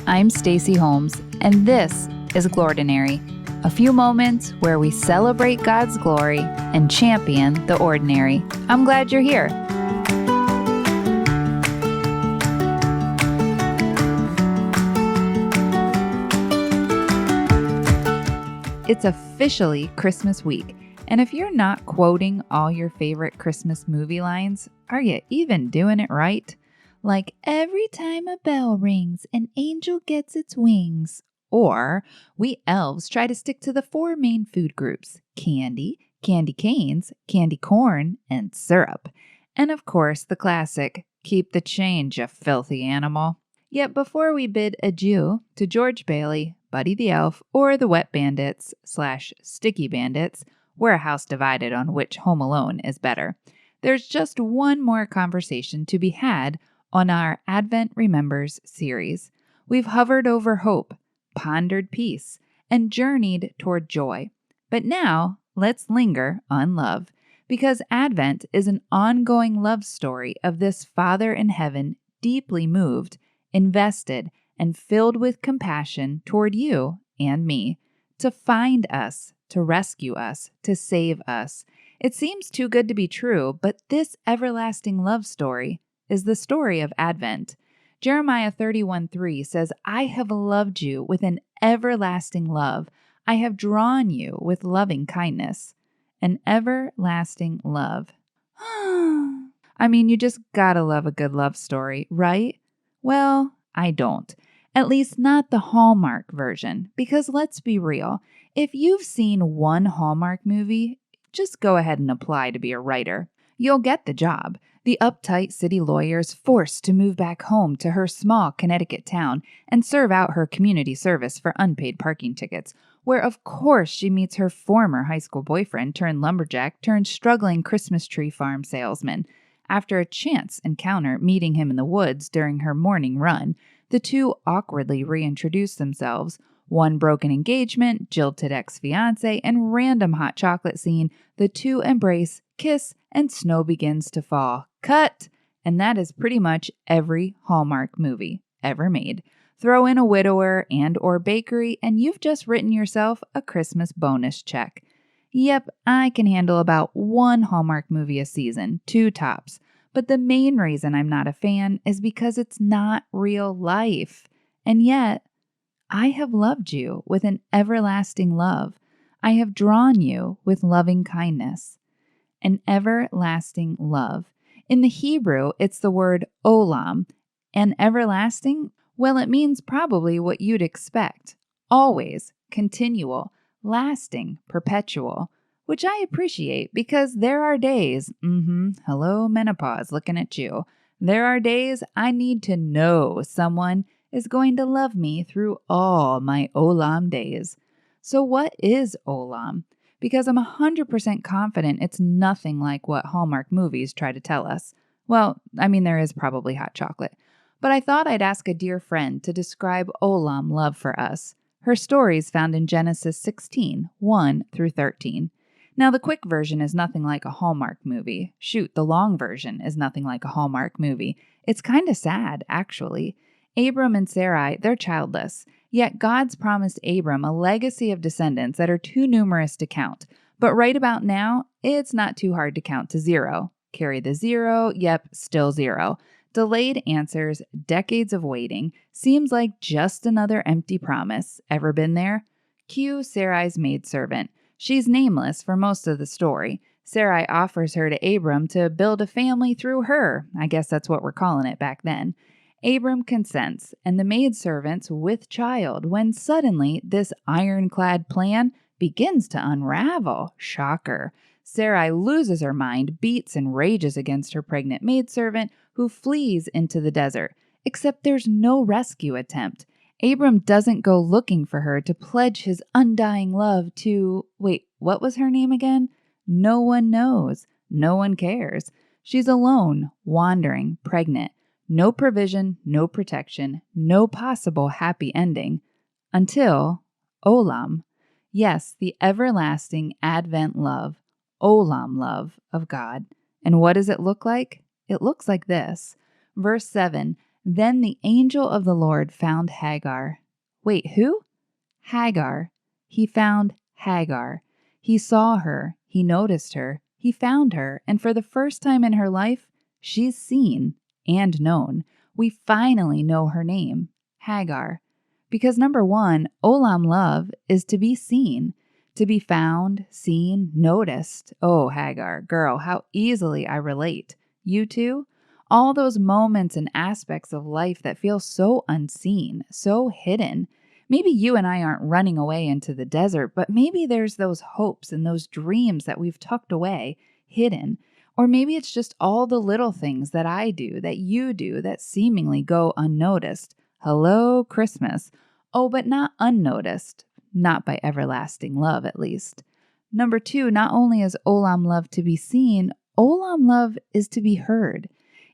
I'm Stacey Holmes, and this is Glordinary, a few moments where we celebrate God's glory and champion the ordinary. I'm glad you're here. It's officially Christmas week, and if you're not quoting all your favorite Christmas movie lines, are you even doing it right? Like every time a bell rings, an angel gets its wings. Or we elves try to stick to the four main food groups: candy, candy canes, candy corn, and syrup. And of course, the classic, keep the change, you filthy animal. Yet before we bid adieu to George Bailey, Buddy the Elf, or the Wet Bandits / Sticky Bandits, we're a house divided on which Home Alone is better. There's just one more conversation to be had on our Advent Remembers series. We've hovered over hope, pondered peace, and journeyed toward joy. But now, let's linger on love, because Advent is an ongoing love story of this Father in heaven deeply moved, invested, and filled with compassion toward you and me, to find us, to rescue us, to save us. It seems too good to be true, but this everlasting love story is the story of Advent. Jeremiah 31:3 says, I have loved you with an everlasting love. I have drawn you with loving kindness. An everlasting love. I mean, you just gotta love a good love story, right? Well, I don't. At least not the Hallmark version, because let's be real. If you've seen one Hallmark movie, just go ahead and apply to be a writer. You'll get the job. The uptight city lawyer's forced to move back home to her small Connecticut town and serve out her community service for unpaid parking tickets, where of course she meets her former high school boyfriend turned lumberjack turned struggling Christmas tree farm salesman. After a chance encounter meeting him in the woods during her morning run, the two awkwardly reintroduce themselves. One broken engagement, jilted ex-fiancé, and random hot chocolate scene, the two embrace, kiss, and snow begins to fall. Cut! And that is pretty much every Hallmark movie ever made. Throw in a widower and or bakery, and you've just written yourself a Christmas bonus check. Yep, I can handle about one Hallmark movie a season, 2 tops. But the main reason I'm not a fan is because it's not real life. And yet, I have loved you with an everlasting love. I have drawn you with loving kindness. An everlasting love. In the Hebrew, it's the word olam. And everlasting, well, it means probably what you'd expect. Always, continual, lasting, perpetual. Which I appreciate because there are days, hello menopause looking at you. There are days I need to know someone is going to love me through all my olam days. So what is olam? Because I'm 100% confident it's nothing like what Hallmark movies try to tell us. Well, I mean, there is probably hot chocolate. But I thought I'd ask a dear friend to describe olam love for us. Her story is found in Genesis 16, 1 through 13. Now, the quick version is nothing like a Hallmark movie. Shoot, the long version is nothing like a Hallmark movie. It's kind of sad, actually. Abram and Sarai, they're childless. Yet God's promised Abram a legacy of descendants that are too numerous to count. But right about now, it's not too hard to count to 0. Carry the 0, yep, still 0. Delayed answers, decades of waiting, seems like just another empty promise. Ever been there? Cue Sarai's maidservant. She's nameless for most of the story. Sarai offers her to Abram to build a family through her. I guess that's what we're calling it back then. Abram consents, and the maidservant's with child, when suddenly this ironclad plan begins to unravel. Shocker. Sarai loses her mind, beats and rages against her pregnant maidservant, who flees into the desert. Except there's no rescue attempt. Abram doesn't go looking for her to pledge his undying love to... Wait, what was her name again? No one knows. No one cares. She's alone, wandering, pregnant. No provision, no protection, no possible happy ending. Until olam. Yes, the everlasting Advent love, olam love of God. And what does it look like? It looks like this. Verse 7, Then the angel of the Lord found Hagar. Wait, who? Hagar. He found Hagar. He saw her. He noticed her. He found her. And for the first time in her life, she's seen and known. We finally know her name, Hagar. Because number one, olam love is to be seen, to be found, seen, noticed. Oh, Hagar, girl, how easily I relate. You too? All those moments and aspects of life that feel so unseen, so hidden. Maybe you and I aren't running away into the desert, but maybe there's those hopes and those dreams that we've tucked away, hidden. Or maybe it's just all the little things that I do, that you do, that seemingly go unnoticed. Hello, Christmas. Oh, but not unnoticed. Not by everlasting love, at least. Number two, not only is olam love to be seen, olam love is to be heard.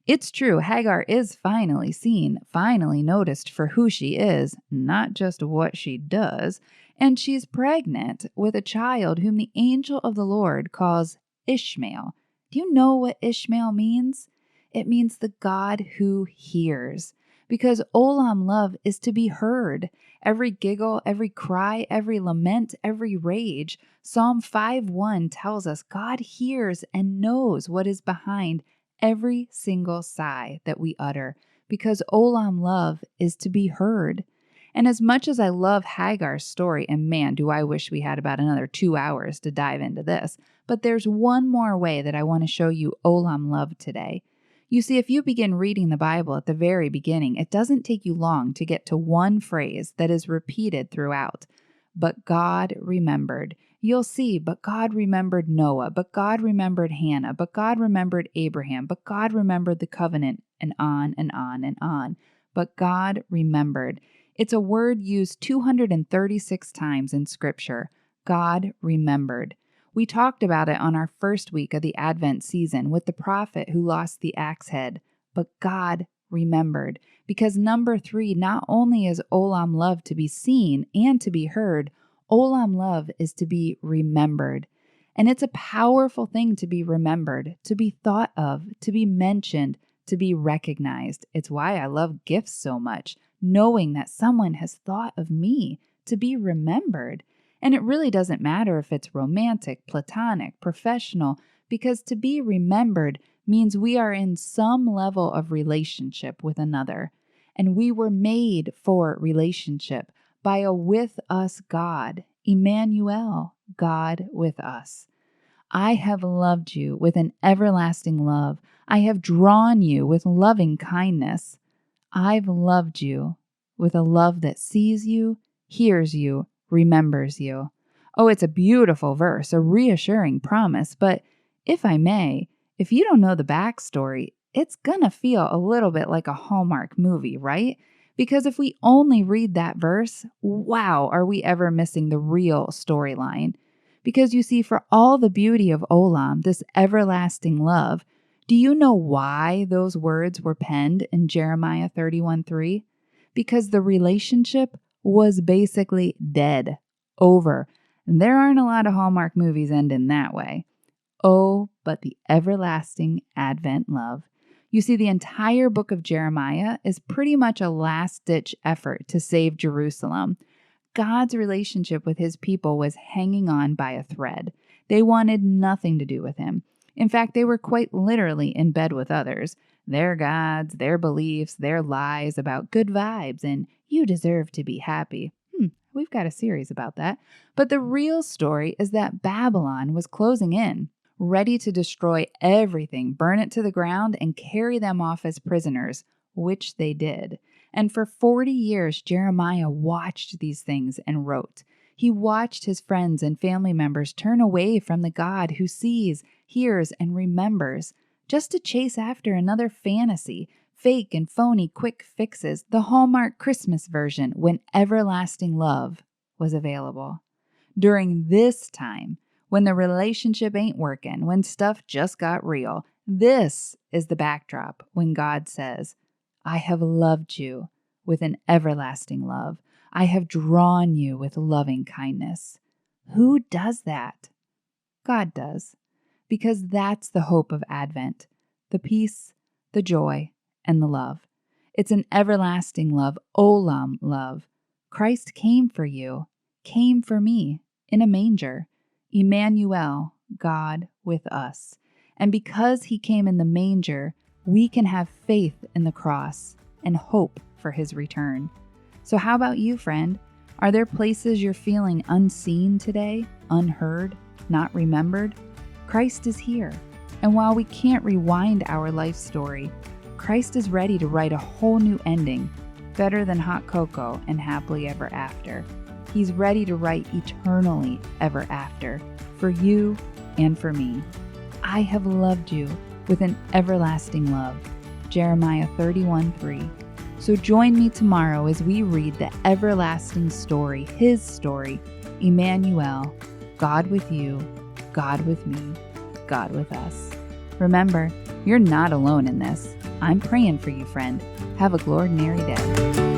It's true, Hagar is finally seen, finally noticed for who she is, not just what she does, and she's pregnant with a child whom the angel of the Lord calls Ishmael. Do you know what Ishmael means? It means the God who hears, because olam love is to be heard. Every giggle, every cry, every lament, every rage. Psalm 5:1 tells us God hears and knows what is behind every single sigh that we utter, because olam love is to be heard. And as much as I love Hagar's story, and man, do I wish we had about another 2 hours to dive into this, but there's one more way that I want to show you olam love today. You see, if you begin reading the Bible at the very beginning, it doesn't take you long to get to one phrase that is repeated throughout. But God remembered. You'll see, but God remembered Noah, but God remembered Hannah, but God remembered Abraham, but God remembered the covenant, and on and on and on. But God remembered. It's a word used 236 times in Scripture. God remembered. We talked about it on our first week of the Advent season with the prophet who lost the axe head. But God remembered. Because number three, not only is olam love to be seen and to be heard, olam love is to be remembered. And it's a powerful thing to be remembered, to be thought of, to be mentioned, to be recognized. It's why I love gifts so much, knowing that someone has thought of me, to be remembered. And it really doesn't matter if it's romantic, platonic, professional, because to be remembered means we are in some level of relationship with another. And we were made for relationship by a with us God, Emmanuel, God with us. I have loved you with an everlasting love. I have drawn you with loving kindness. I've loved you with a love that sees you, hears you, remembers you. Oh, it's a beautiful verse, a reassuring promise, but if I may, if you don't know the backstory, it's gonna feel a little bit like a Hallmark movie, right? Because if we only read that verse, wow, are we ever missing the real storyline? Because you see, for all the beauty of olam, this everlasting love, do you know why those words were penned in Jeremiah 31:3? Because the relationship was basically dead, over. And there aren't a lot of Hallmark movies ending that way. Oh, but the everlasting Advent love. You see, the entire book of Jeremiah is pretty much a last-ditch effort to save Jerusalem. God's relationship with his people was hanging on by a thread. They wanted nothing to do with him. In fact, they were quite literally in bed with others. Their gods, their beliefs, their lies about good vibes, and you deserve to be happy. We've got a series about that. But the real story is that Babylon was closing in, ready to destroy everything, burn it to the ground, and carry them off as prisoners, which they did. And for 40 years, Jeremiah watched these things and wrote. He watched his friends and family members turn away from the God who sees, hears, and remembers, just to chase after another fantasy, fake and phony quick fixes, the Hallmark Christmas version when everlasting love was available. During this time, when the relationship ain't working, when stuff just got real, this is the backdrop when God says, I have loved you with an everlasting love. I have drawn you with loving kindness. Who does that? God does, because that's the hope of Advent, the peace, the joy, and the love. It's an everlasting love, olam love. Christ came for you, came for me, in a manger. Emmanuel, God with us. And because he came in the manger, we can have faith in the cross and hope for his return. So how about you, friend? Are there places you're feeling unseen today, unheard, not remembered? Christ is here. And while we can't rewind our life story, Christ is ready to write a whole new ending, better than hot cocoa and happily ever after. He's ready to write eternally ever after, for you and for me. I have loved you with an everlasting love. Jeremiah 31:3. So join me tomorrow as we read the everlasting story, his story, Emmanuel, God with you, God with me, God with us. Remember, you're not alone in this. I'm praying for you, friend. Have a glordinary day.